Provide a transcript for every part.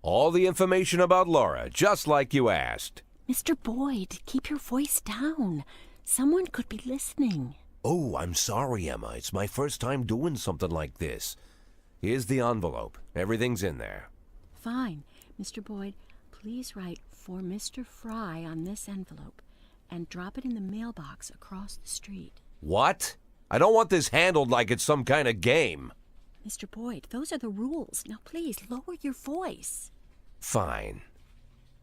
All the information about Laura, just like you asked. Mr. Boyd, keep your voice down. Someone could be listening. Oh, I'm sorry, Emma. It's my first time doing something like this. Here's the envelope. Everything's in there. Fine. Mr. Boyd, please write for Mr. Fry on this envelope and drop it in the mailbox across the street. What? I don't want this handled like it's some kind of game. Mr. Boyd, those are the rules. Now please, lower your voice. Fine.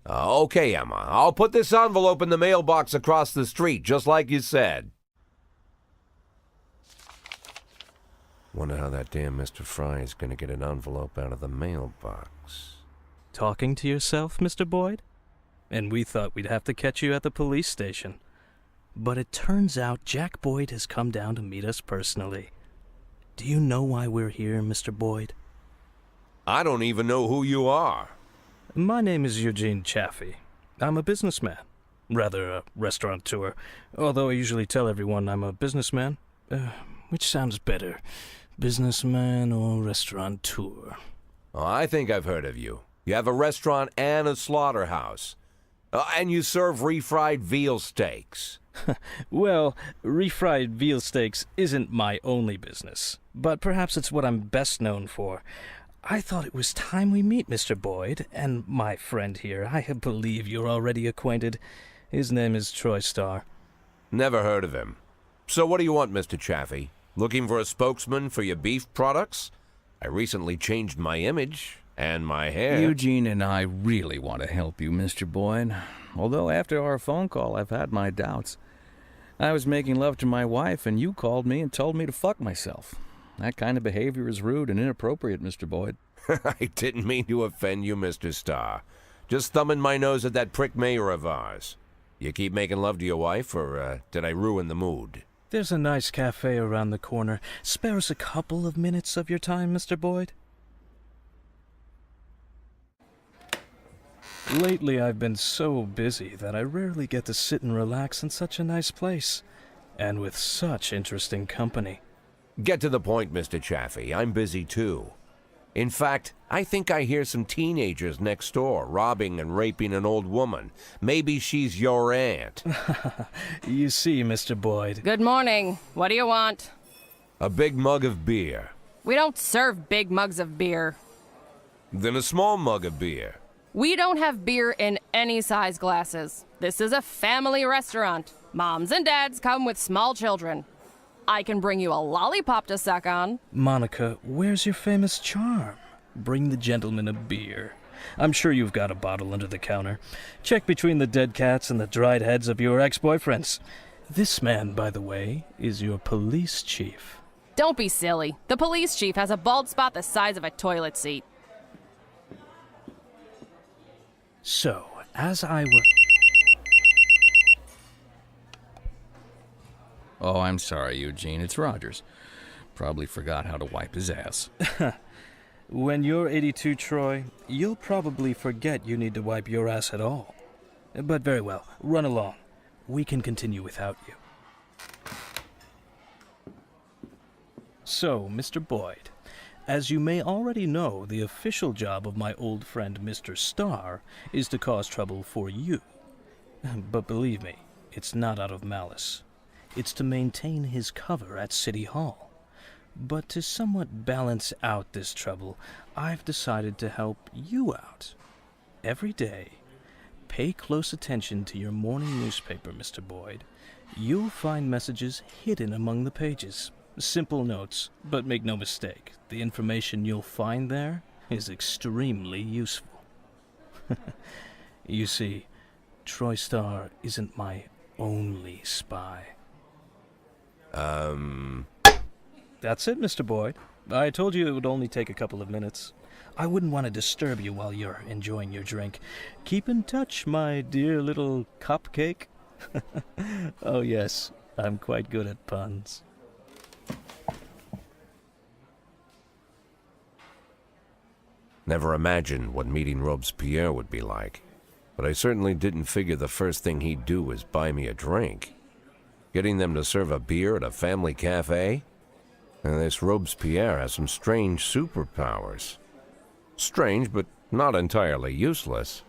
Okay, Emma. I'll put this envelope in the mailbox across the street, just like you said. Wonder how that damn Mr. Fry is going to get an envelope out of the mailbox. Talking to yourself, Mr. Boyd? And we thought we'd have to catch you at the police station. But it turns out Jack Boyd has come down to meet us personally. Do you know why we're here, Mr. Boyd? I don't even know who you are. My name is Eugene Chaffee. I'm a businessman. Rather, a restaurateur. Although I usually tell everyone I'm a businessman. Which sounds better? Businessman or restaurateur? Oh, I think I've heard of you. You have a restaurant and a slaughterhouse. And you serve refried veal steaks. Well, refried veal steaks isn't my only business, but perhaps it's what I'm best known for. I thought it was time we meet, Mr. Boyd, and my friend here. I believe you're already acquainted. His name is Troy Starr. Never heard of him. So what do you want, Mr. Chaffee? Looking for a spokesman for your beef products? I recently changed my image and my hair. Eugene and I really want to help you, Mr. Boyd. Although after our phone call, I've had my doubts. I was making love to my wife, and you called me and told me to fuck myself. That kind of behavior is rude and inappropriate, Mr. Boyd. I didn't mean to offend you, Mr. Starr. Just thumbing my nose at that prick mayor of ours. You keep making love to your wife, or did I ruin the mood? There's a nice cafe around the corner. Spare us a couple of minutes of your time, Mr. Boyd. Lately, I've been so busy that I rarely get to sit and relax in such a nice place, and with such interesting company. Get to the point, Mr. Chaffee. I'm busy, too. In fact, I think I hear some teenagers next door robbing and raping an old woman. Maybe she's your aunt. You see, Mr. Boyd. Good morning. What do you want? A big mug of beer. We don't serve big mugs of beer. Then a small mug of beer. We don't have beer in any size glasses. This is a family restaurant. Moms and dads come with small children. I can bring you a lollipop to suck on. Monica, where's your famous charm? Bring the gentleman a beer. I'm sure you've got a bottle under the counter. Check between the dead cats and the dried heads of your ex-boyfriends. This man, by the way, is your police chief. Don't be silly. The police chief has a bald spot the size of a toilet seat. So, as I was... Oh, I'm sorry, Eugene. It's Rogers. Probably forgot how to wipe his ass. When you're 82, Troy, you'll probably forget you need to wipe your ass at all. But very well, run along. We can continue without you. So, Mr. Boyd, as you may already know, the official job of my old friend Mr. Starr is to cause trouble for you. But believe me, it's not out of malice. It's to maintain his cover at City Hall. But to somewhat balance out this trouble, I've decided to help you out. Every day, pay close attention to your morning newspaper, Mr. Boyd. You'll find messages hidden among the pages. Simple notes, but make no mistake, the information you'll find there is extremely useful. You see, Troy Starr isn't my only spy. That's it, Mr. Boyd. I told you it would only take a couple of minutes. I wouldn't want to disturb you while you're enjoying your drink. Keep in touch, my dear little cupcake. Oh yes, I'm quite good at puns. Never imagined what meeting Robespierre would be like. But I certainly didn't figure the first thing he'd do was buy me a drink. Getting them to serve a beer at a family cafe? And this Robespierre has some strange superpowers. Strange, but not entirely useless.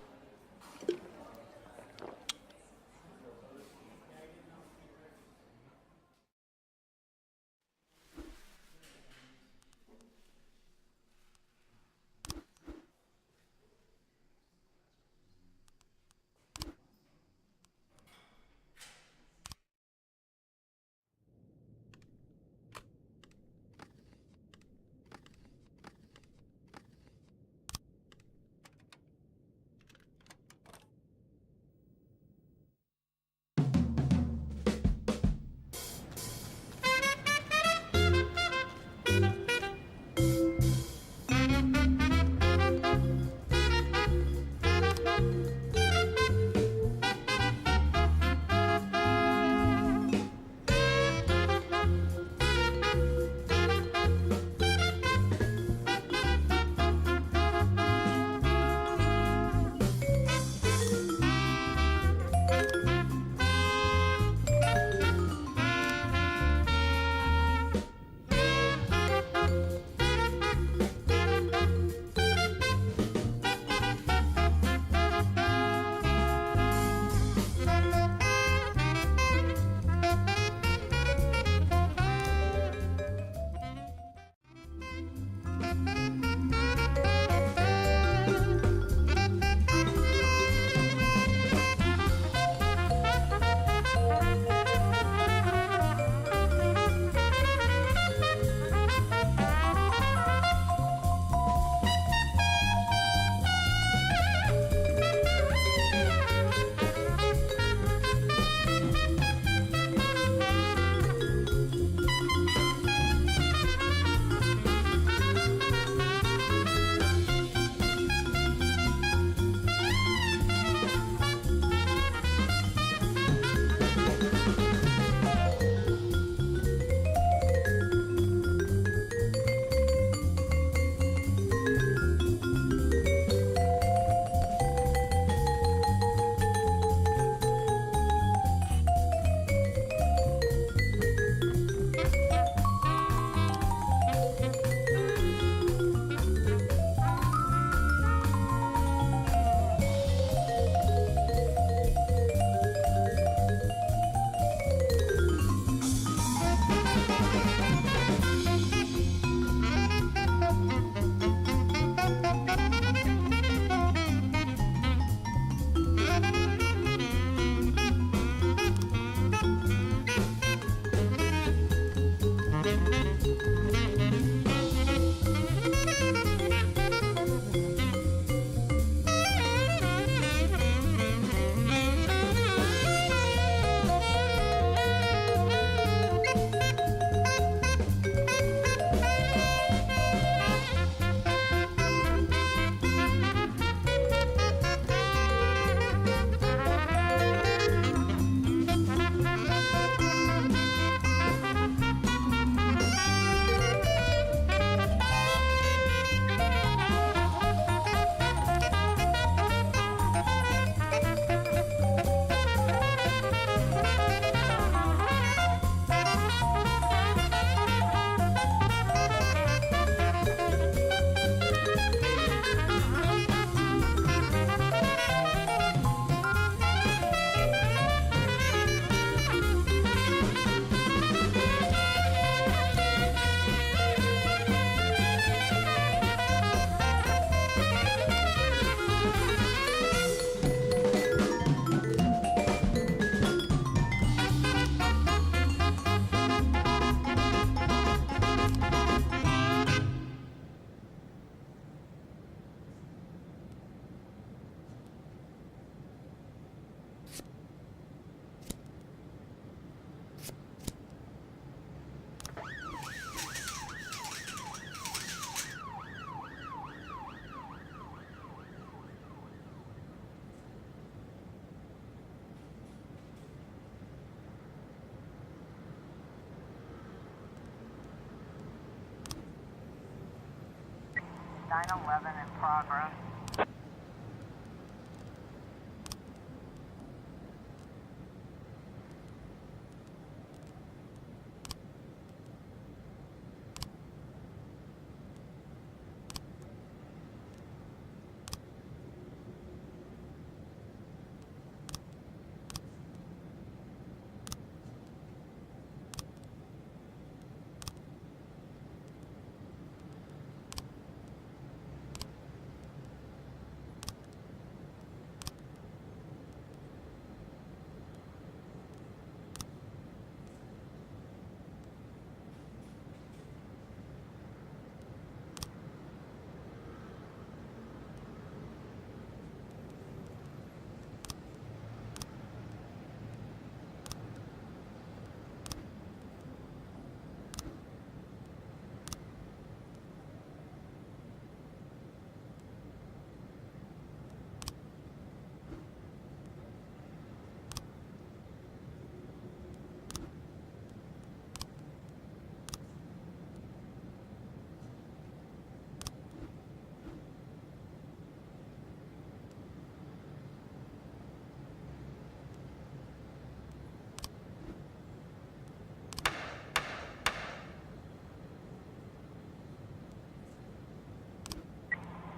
in progress.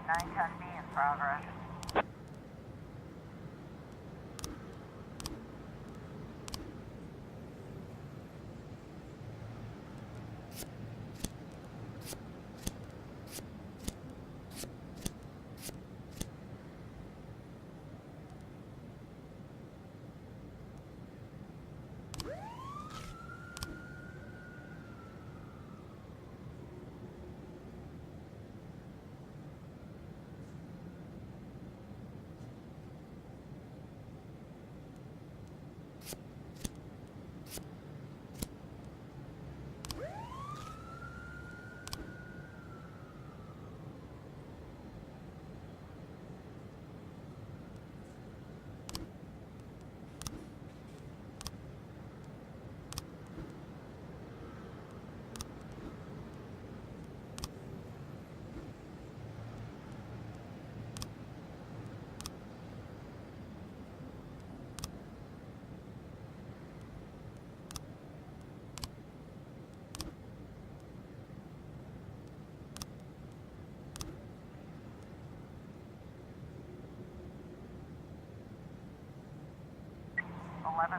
910B in progress.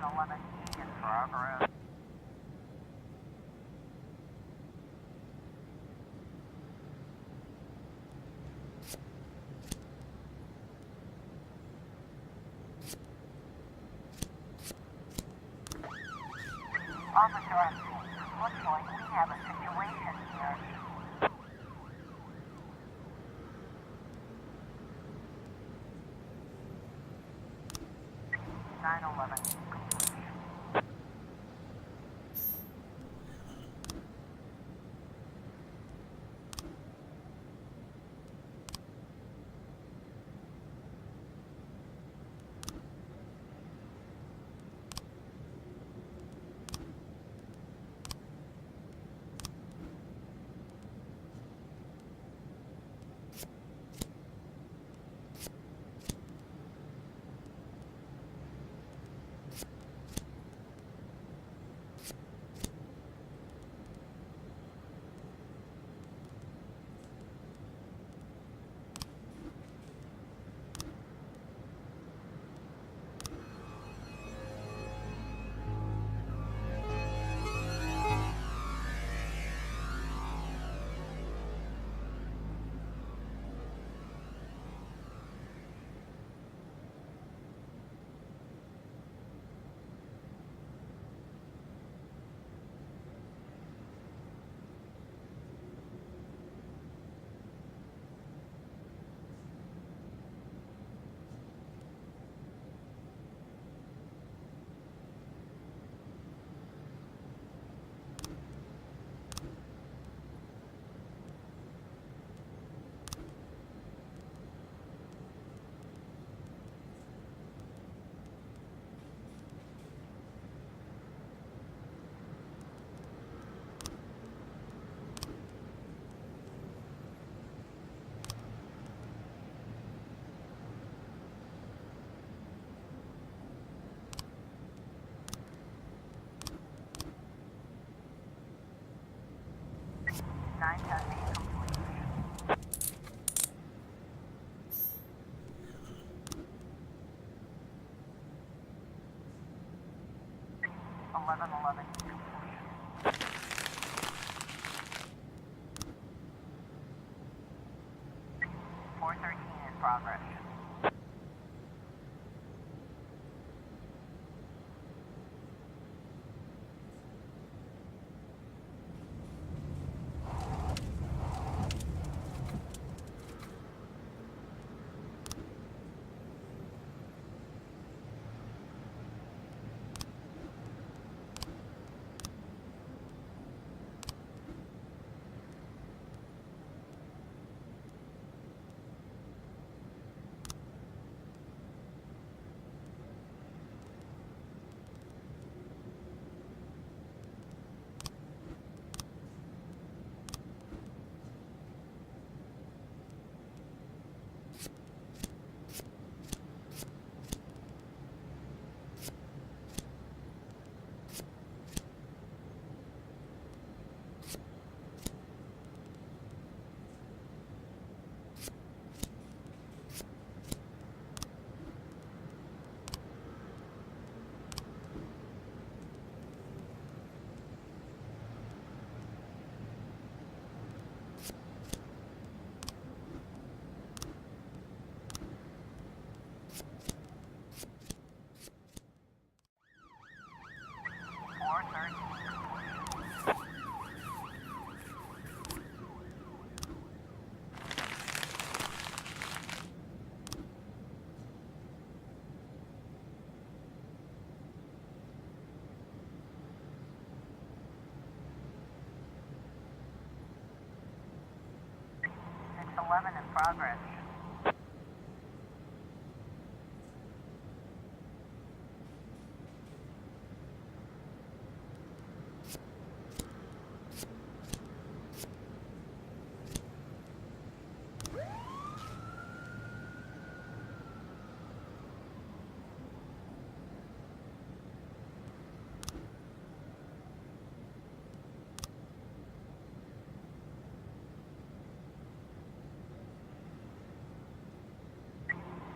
E in progress. Officer on scene. Looks like we have a situation here. 911. Nine ten complete. 1111 complete. 413 in progress. 11 in progress.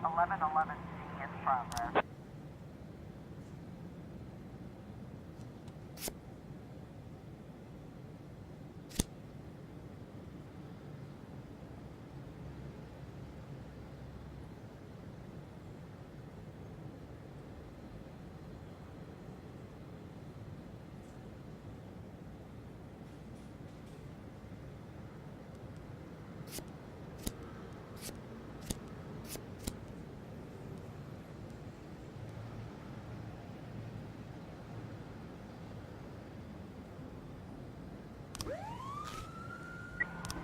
Eleven C in progress.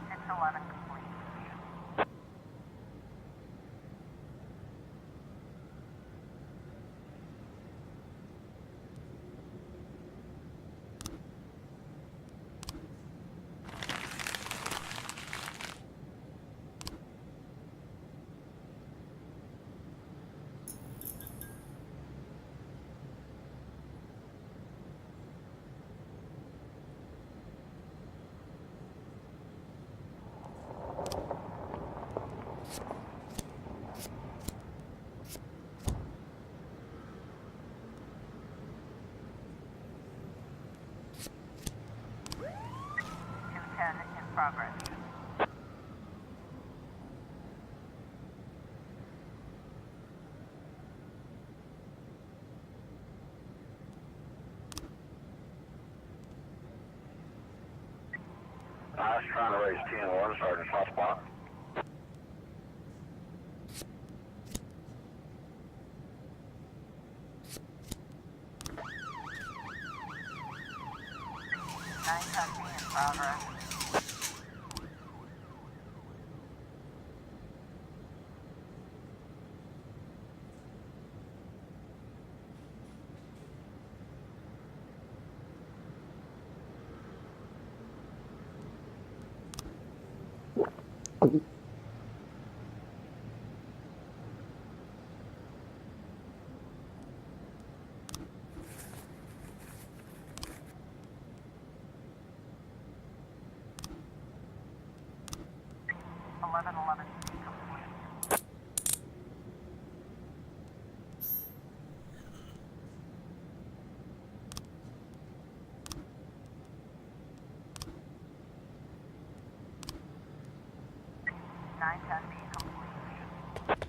It's 11 complete. In progress. I was trying to raise 10-1, Sergeant Hot Spot. In progress. Eleven C complete. Nine 10B complete.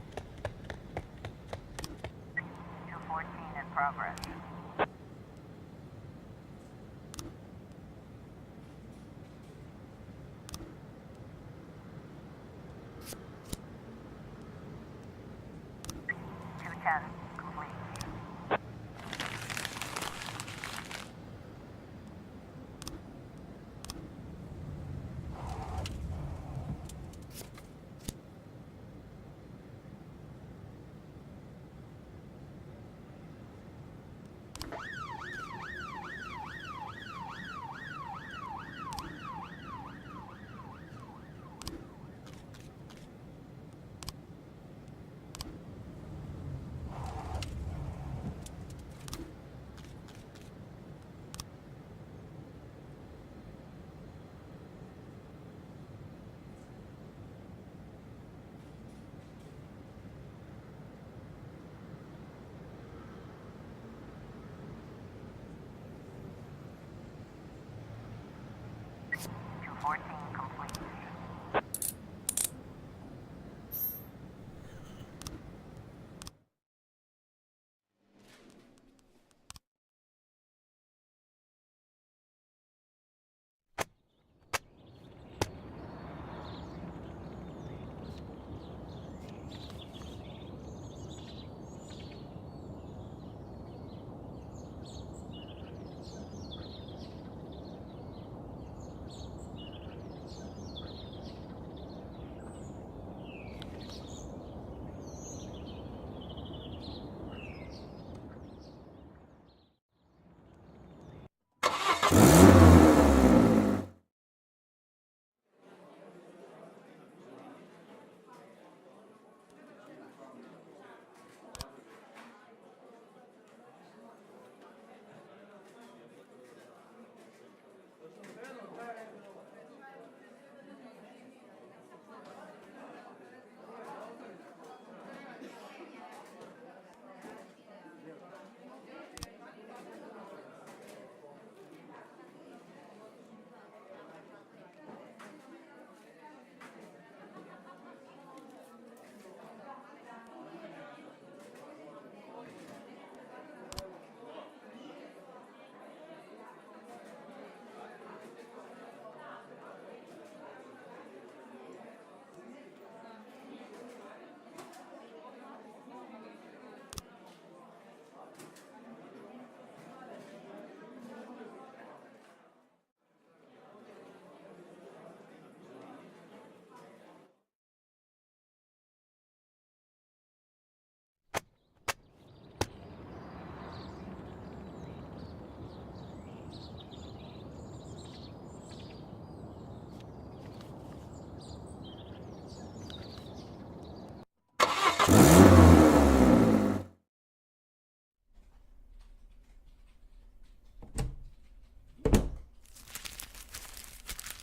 214 in progress. Two 10 complete. Two 14 complete.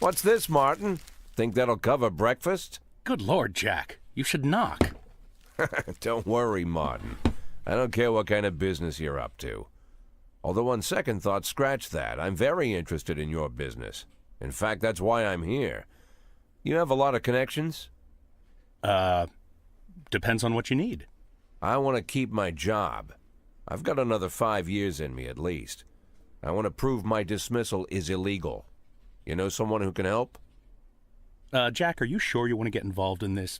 What's this, Martin? Think that'll cover breakfast? Good Lord, Jack. You should knock. Don't worry, Martin. I don't care what kind of business you're up to. Although on second thought, scratch that. I'm very interested in your business. In fact, that's why I'm here. You have a lot of connections? Depends on what you need. I want to keep my job. I've got another 5 years in me at least. I want to prove my dismissal is illegal. You know someone who can help? Jack, are you sure you want to get involved in this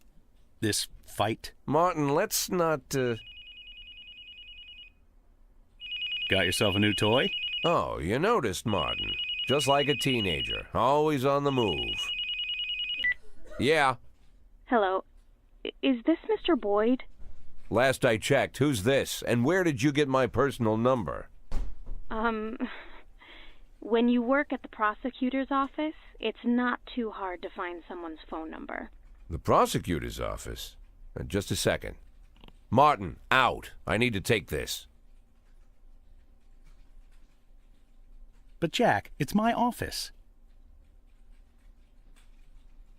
fight? Martin, let's not, Got yourself a new toy? Oh, you noticed, Martin. Just like a teenager, always on the move. Yeah. Hello. Is this Mr. Boyd? Last I checked, who's this? And where did you get my personal number? When you work at the prosecutor's office, it's not too hard to find someone's phone number. The prosecutor's office? Just a second. Martin, out. I need to take this. But Jack, it's my office.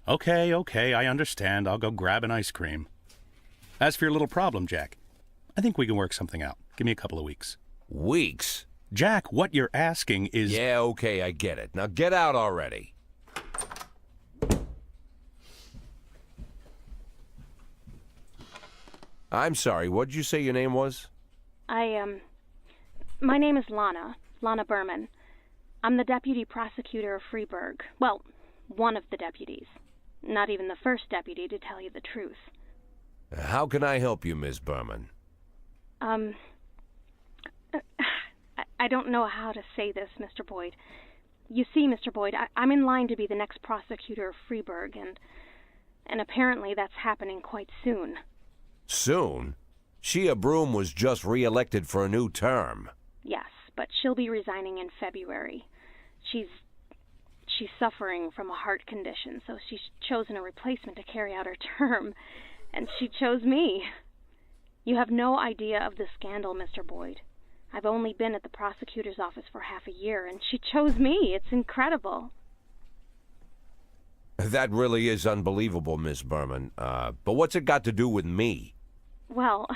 Okay, I understand. I'll go grab an ice cream. As for your little problem, Jack, I think we can work something out. Give me a couple of weeks. Weeks? Jack, what you're asking is... Yeah, okay, I get it. Now get out already. I'm sorry, what'd you say your name was? My name is Lana Berman. I'm the deputy prosecutor of Freeburg. Well, one of the deputies. Not even the first deputy, to tell you the truth. How can I help you, Miss Berman? I don't know how to say this, Mr. Boyd. You see, Mr. Boyd, I'm in line to be the next prosecutor of Freeburg, and apparently that's happening quite soon. Soon? Shea Broom was just re-elected for a new term. Yes, but she'll be resigning in February. She's suffering from a heart condition, so she's chosen a replacement to carry out her term, and she chose me. You have no idea of the scandal, Mr. Boyd. I've only been at the prosecutor's office for half a year, and she chose me. It's incredible. That really is unbelievable, Miss Berman. But what's it got to do with me? Well,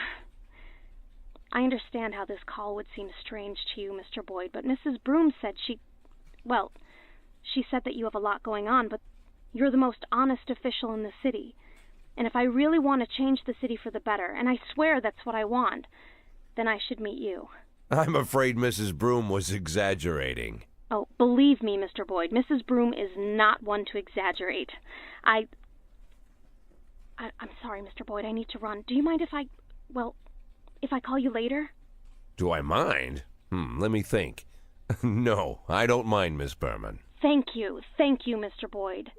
I understand how this call would seem strange to you, Mr. Boyd, but Mrs. Broom said she said that you have a lot going on, but you're the most honest official in the city. And if I really want to change the city for the better, and I swear that's what I want, then I should meet you. I'm afraid Mrs. Broom was exaggerating. Oh, believe me, Mr. Boyd, Mrs. Broom is not one to exaggerate. I'm sorry, Mr. Boyd, I need to run. Do you mind if I call you later? Do I mind? Let me think. No, I don't mind, Miss Berman. Thank you, Mr. Boyd.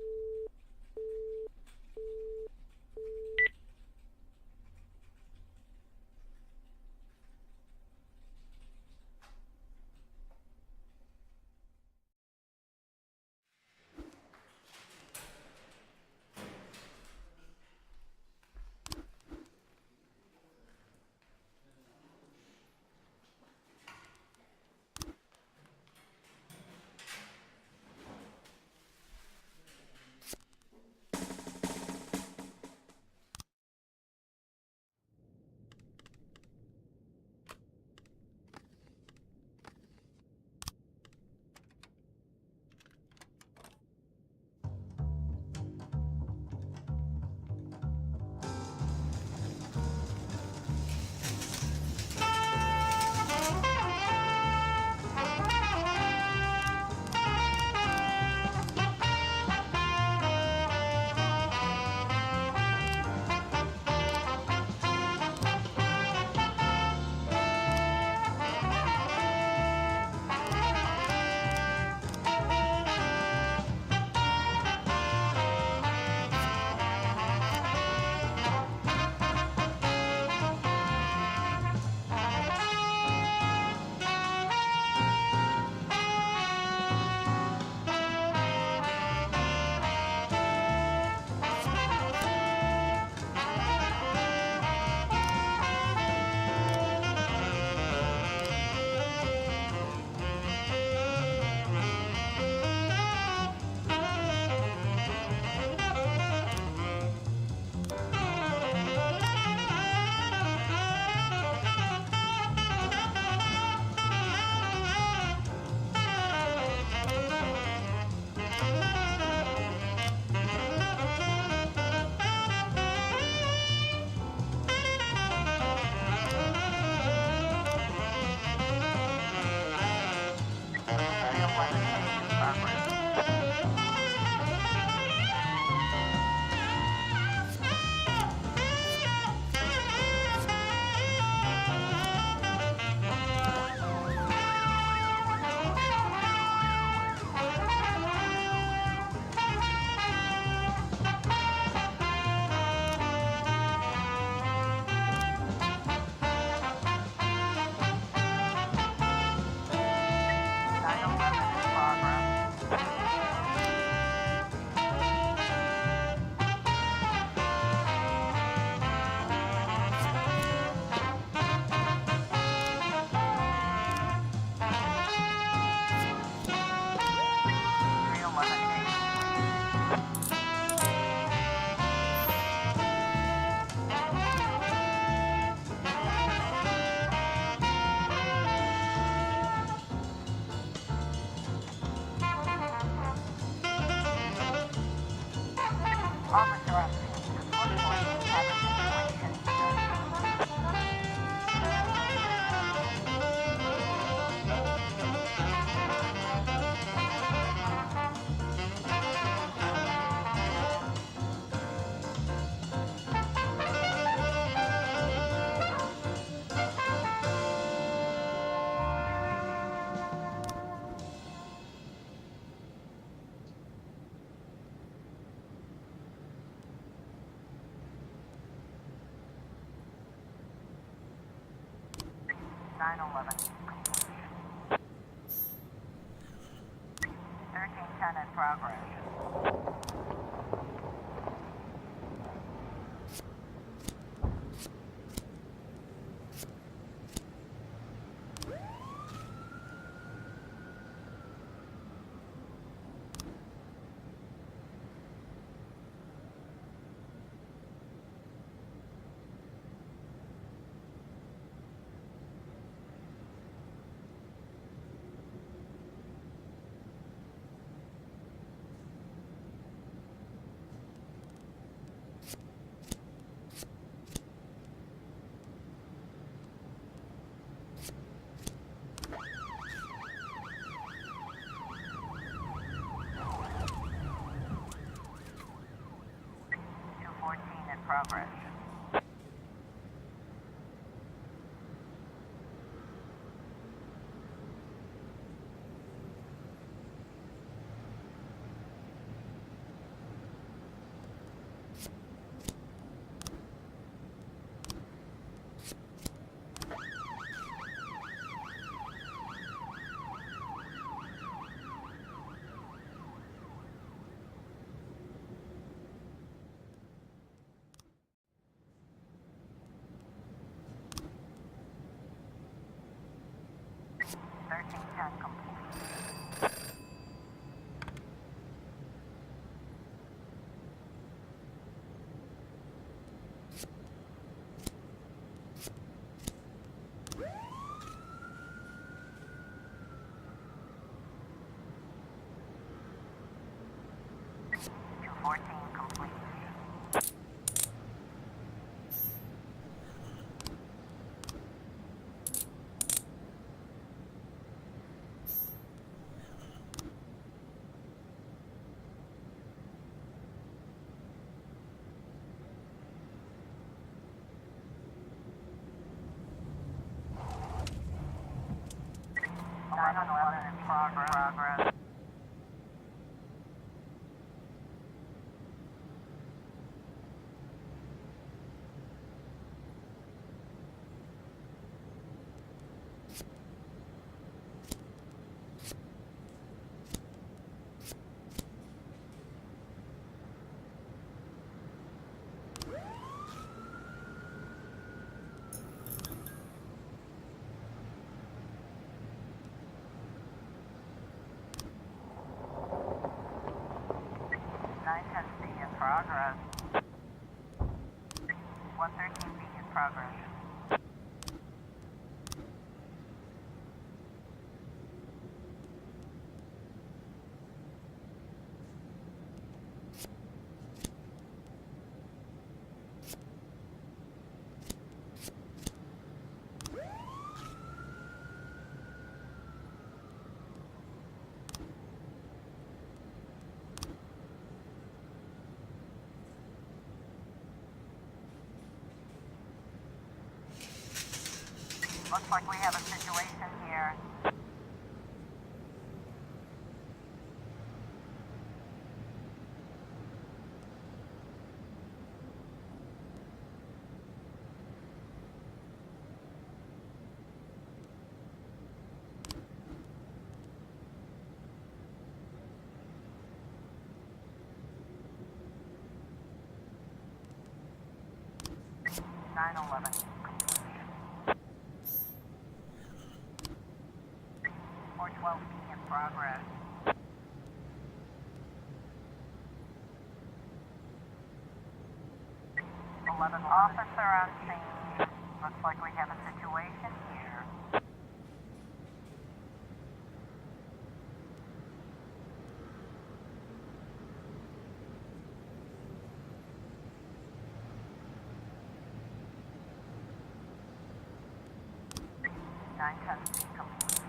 911 completion. 1310 in progress. Progress. Complete. In progress. Progress. 113B in progress. Looks like we have a situation here. Nine 11. 412B in progress. 11 officer on scene. Looks like we have a situation here. Nine 10C completion.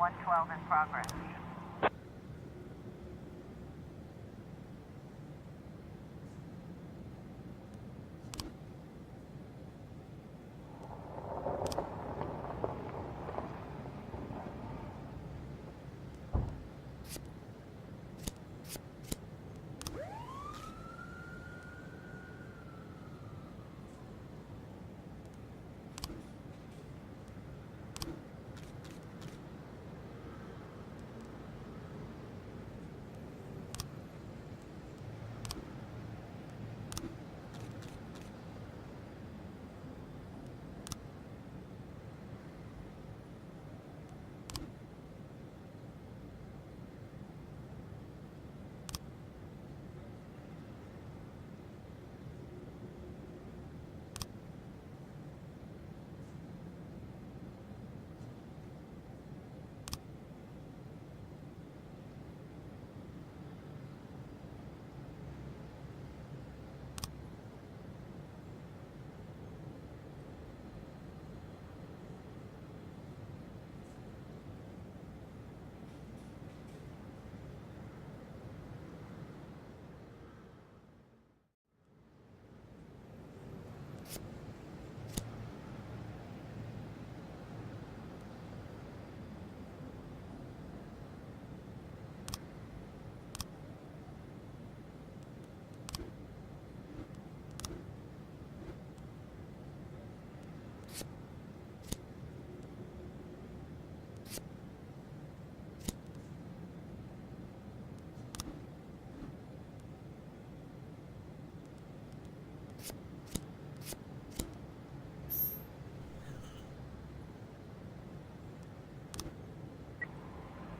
112 in progress.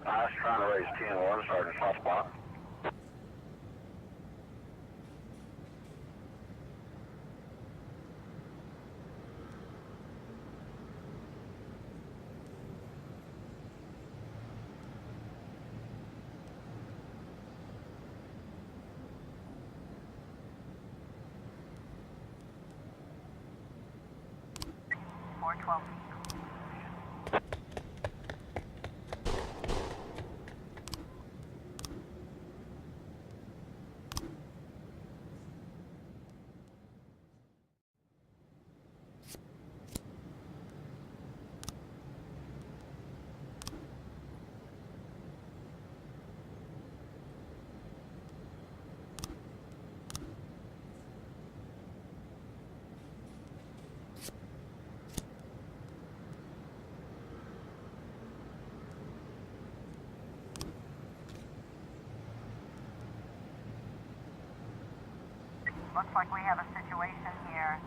I was trying to raise 10-1, Sergeant Soft Spot. Looks like we have a situation here.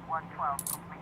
(112) complete.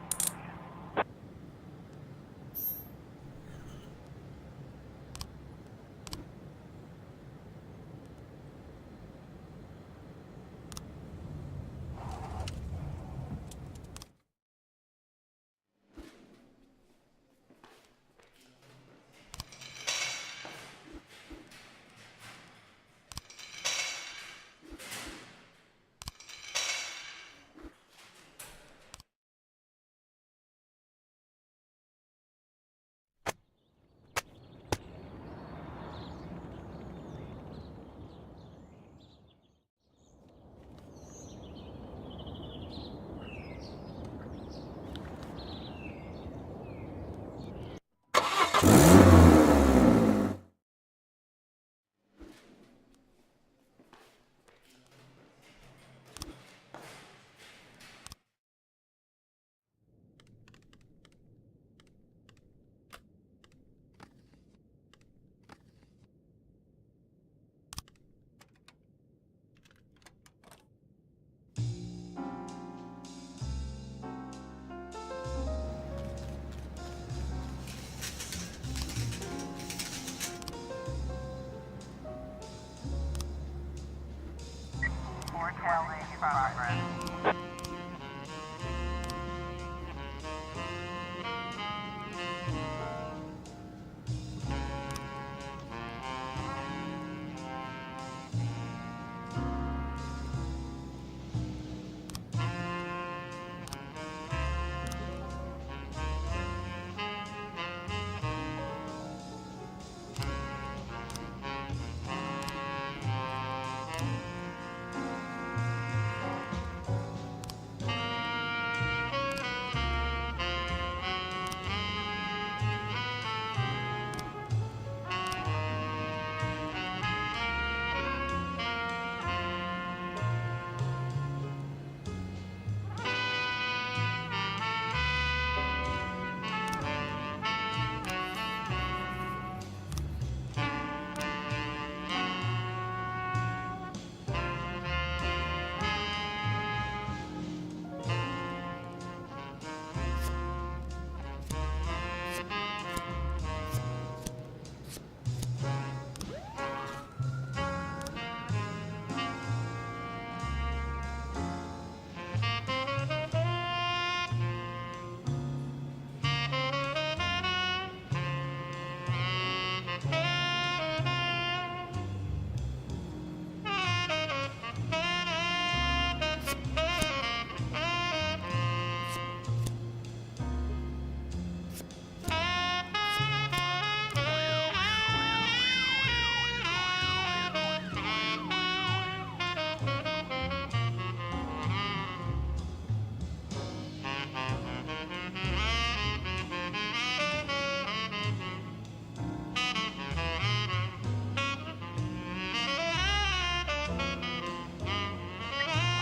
(412) in progress.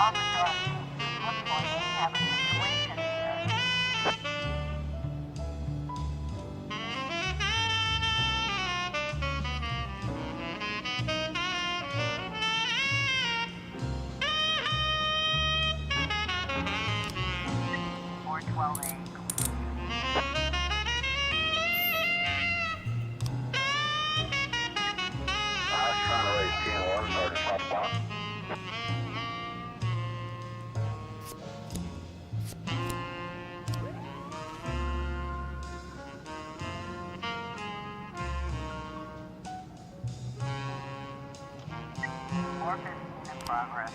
Officer on scene. Looks like we have a situation here. Four 12A. I was trying to raise 10-1, Sergeant Hotspot. Four 15 in progress.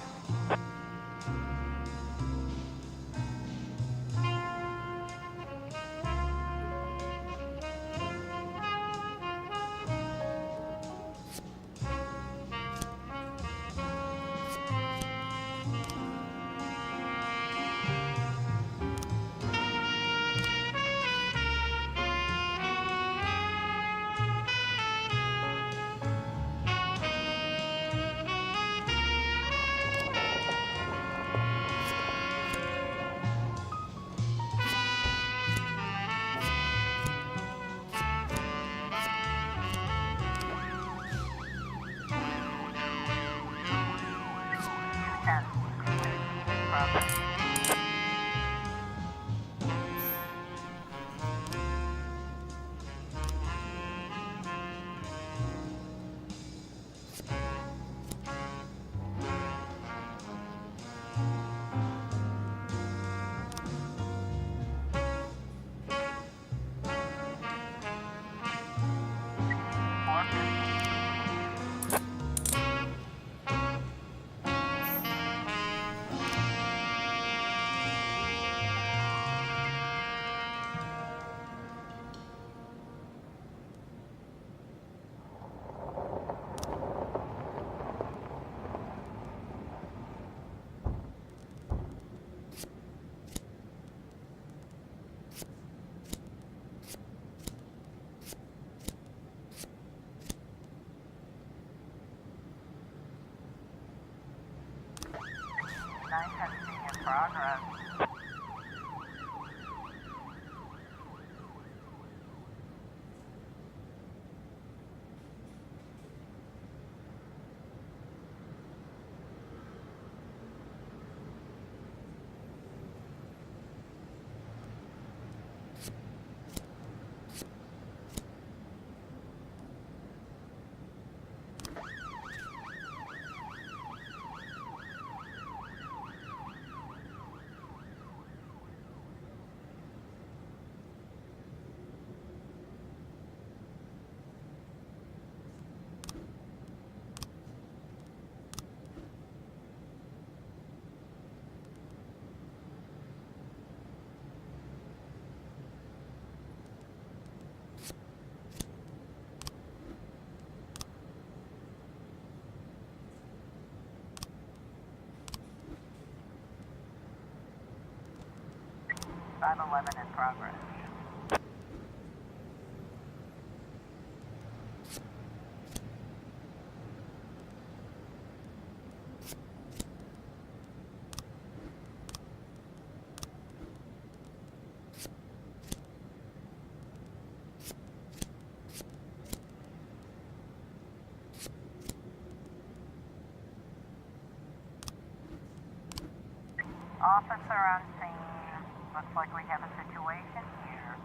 Nine testing in progress. Five 11 in progress. Officer on scene. Looks like we have a situation here.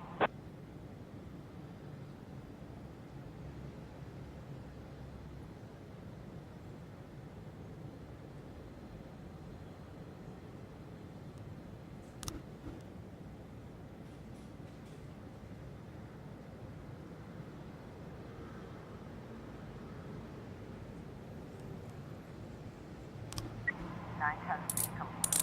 Nine testing complete.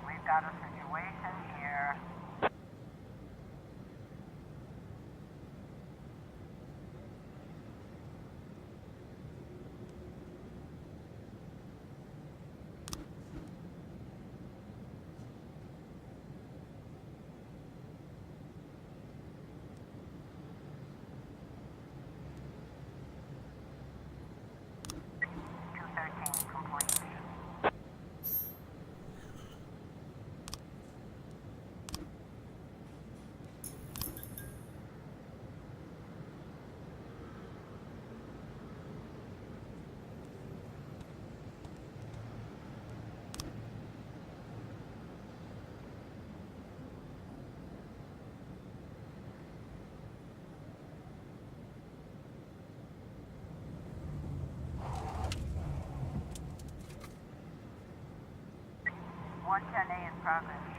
We've got a situation here. 110A in progress.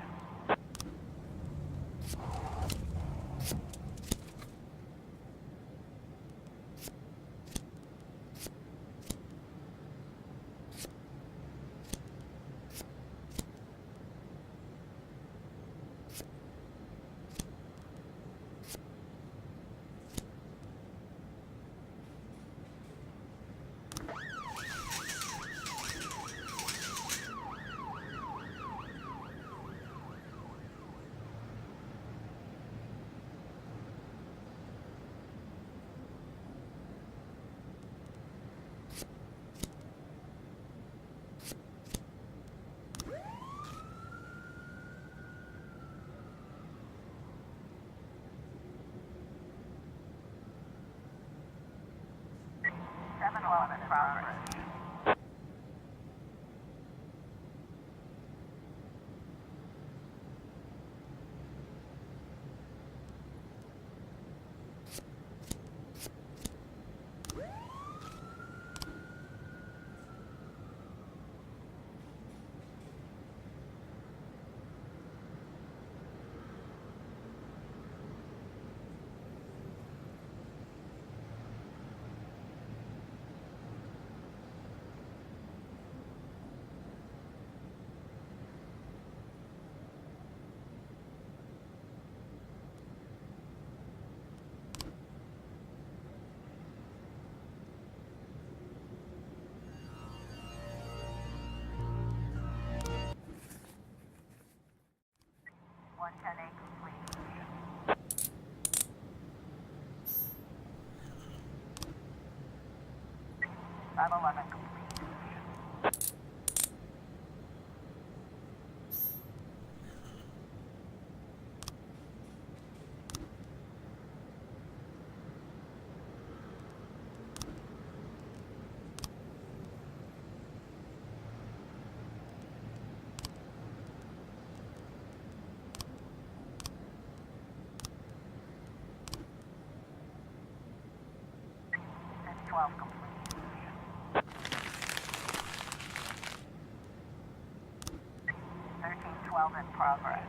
In progress.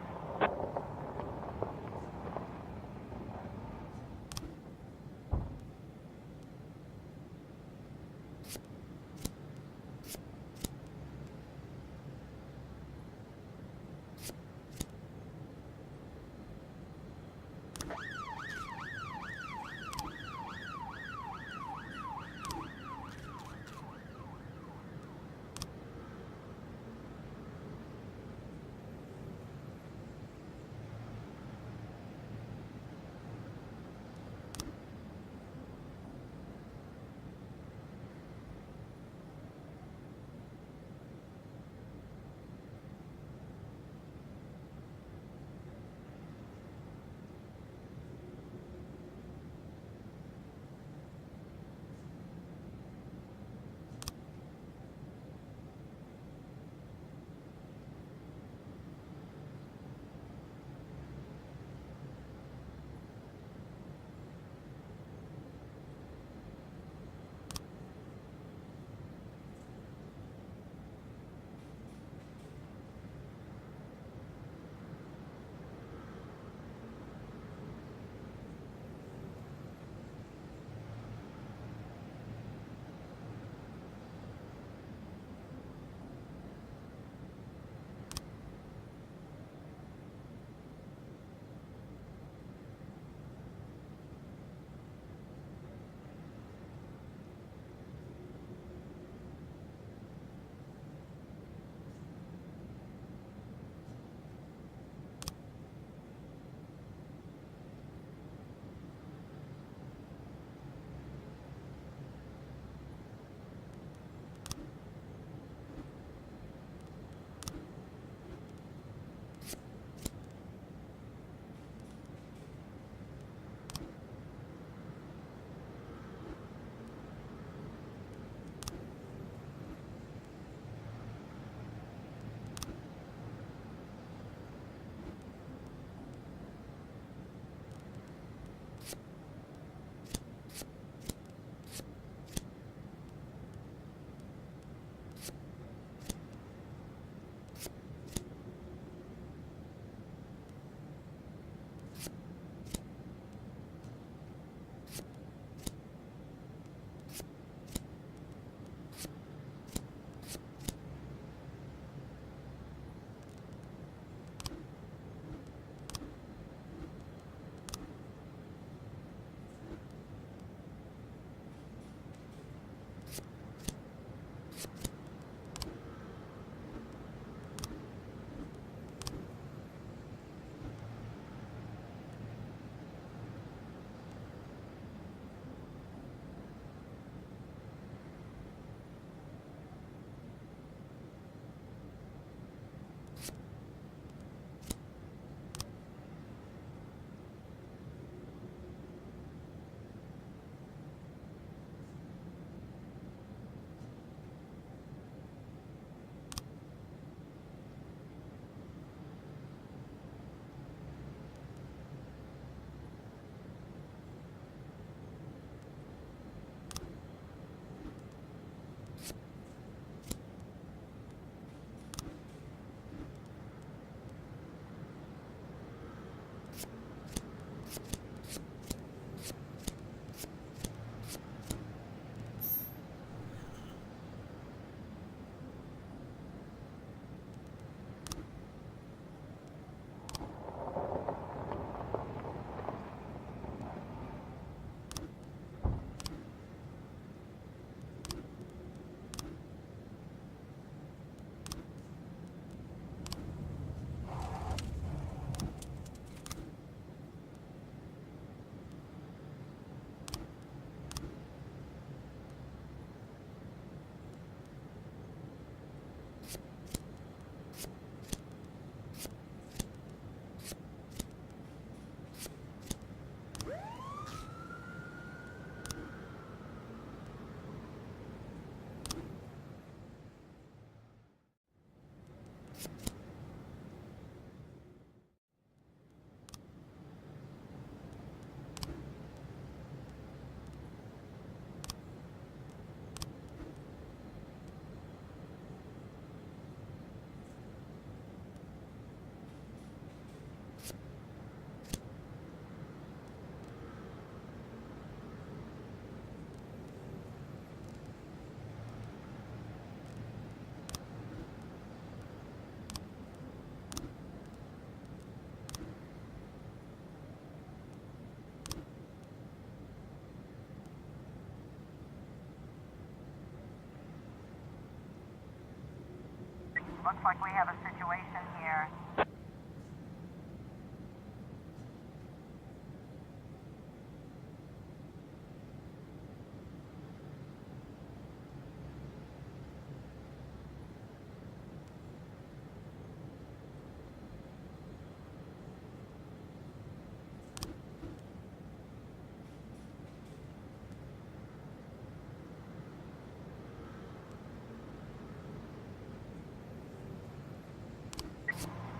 Looks like we have a situation here.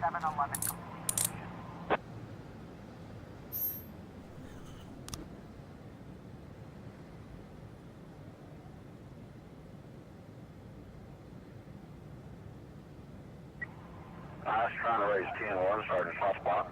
Seven 11 complete. I was trying to raise 10-1, Sergeant Hotspot.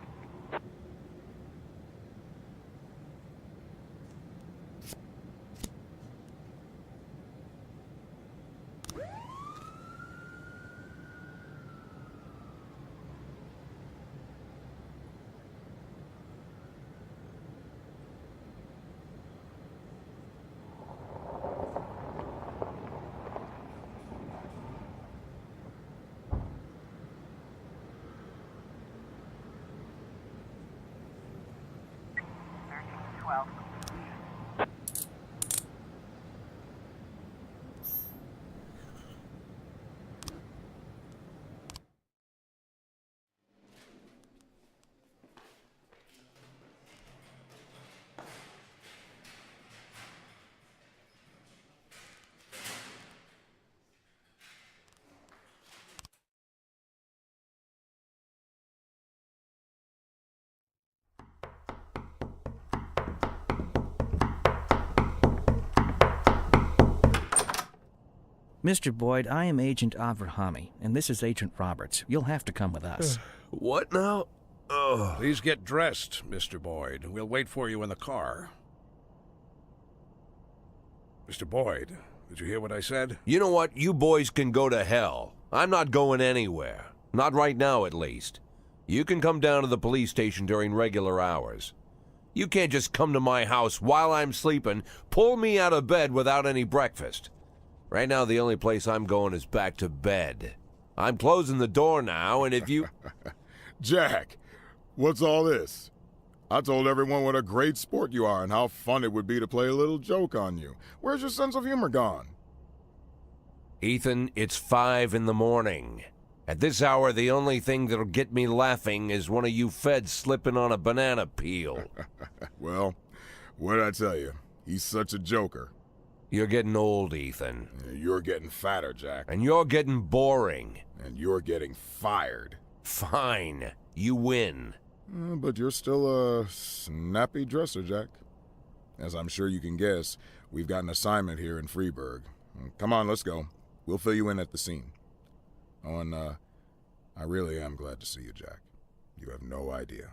Mr. Boyd, I am Agent Avrahami, and this is Agent Roberts. You'll have to come with us. What now? Oh. Please get dressed, Mr. Boyd. We'll wait for you in the car. Mr. Boyd, did you hear what I said? You know what? You boys can go to hell. I'm not going anywhere. Not right now, at least. You can come down to the police station during regular hours. You can't just come to my house while I'm sleeping, pull me out of bed without any breakfast. Right now, the only place I'm going is back to bed. I'm closing the door now, and if you... Jack, what's all this? I told everyone what a great sport you are and how fun it would be to play a little joke on you. Where's your sense of humor gone? Ethan, it's 5 in the morning. At this hour, the only thing that'll get me laughing is one of you feds slipping on a banana peel. Well, what'd I tell you? He's such a joker. You're getting old, Ethan. You're getting fatter, Jack. And you're getting boring. And you're getting fired. Fine. You win. But you're still a snappy dresser, Jack. As I'm sure you can guess, we've got an assignment here in Freeburg. Come on, let's go. We'll fill you in at the scene. Oh, and I really am glad to see you, Jack. You have no idea.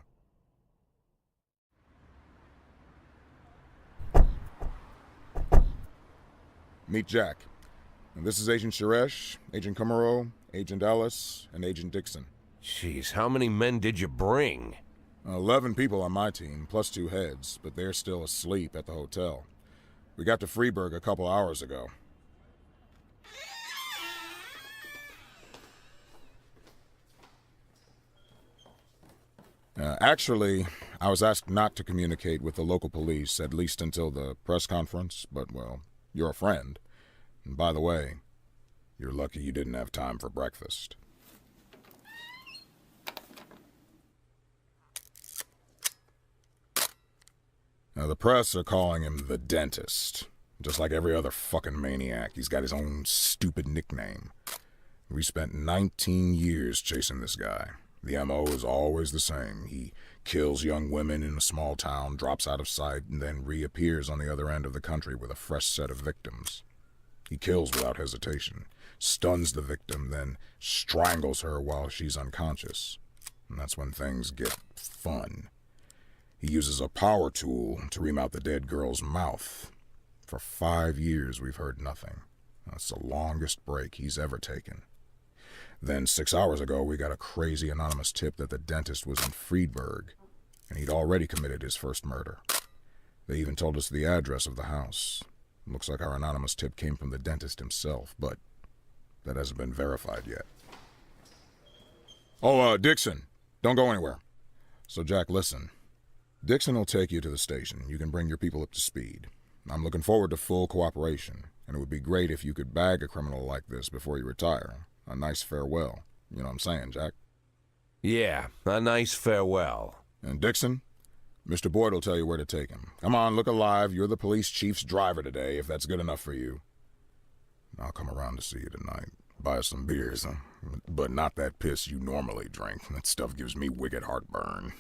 Meet Jack. And this is Agent Suresh, Agent Kumaro, Agent Ellis, and Agent Dixon. Jeez, how many men did you bring? 11 people on my team, plus 2 heads, but they're still asleep at the hotel. We got to Freeburg a couple hours ago. Actually, I was asked not to communicate with the local police, at least until the press conference, but, well, you're a friend. And by the way, you're lucky you didn't have time for breakfast. Now, the press are calling him the Dentist. Just like every other fucking maniac, he's got his own stupid nickname. We spent 19 years chasing this guy. The M.O. is always the same. He kills young women in a small town, drops out of sight, and then reappears on the other end of the country with a fresh set of victims. He kills without hesitation, stuns the victim, then strangles her while she's unconscious. And that's when things get fun. He uses a power tool to ream out the dead girl's mouth. For 5 years, we've heard nothing. That's the longest break he's ever taken. Then 6 hours ago, we got a crazy anonymous tip that the dentist was in Freeburg, and he'd already committed his first murder. They even told us the address of the house. Looks like our anonymous tip came from the dentist himself, but that hasn't been verified yet. Oh, Dixon, don't go anywhere. So, Jack, listen. Dixon will take you to the station. You can bring your people up to speed. I'm looking forward to full cooperation, and it would be great if you could bag a criminal like this before you retire. A nice farewell. You know what I'm saying, Jack? Yeah, a nice farewell. And Dixon, Mr. Boyd will tell you where to take him. Come on, look alive. You're the police chief's driver today, if that's good enough for you. I'll come around to see you tonight. Buy us some beers, huh? But not that piss you normally drink. That stuff gives me wicked heartburn.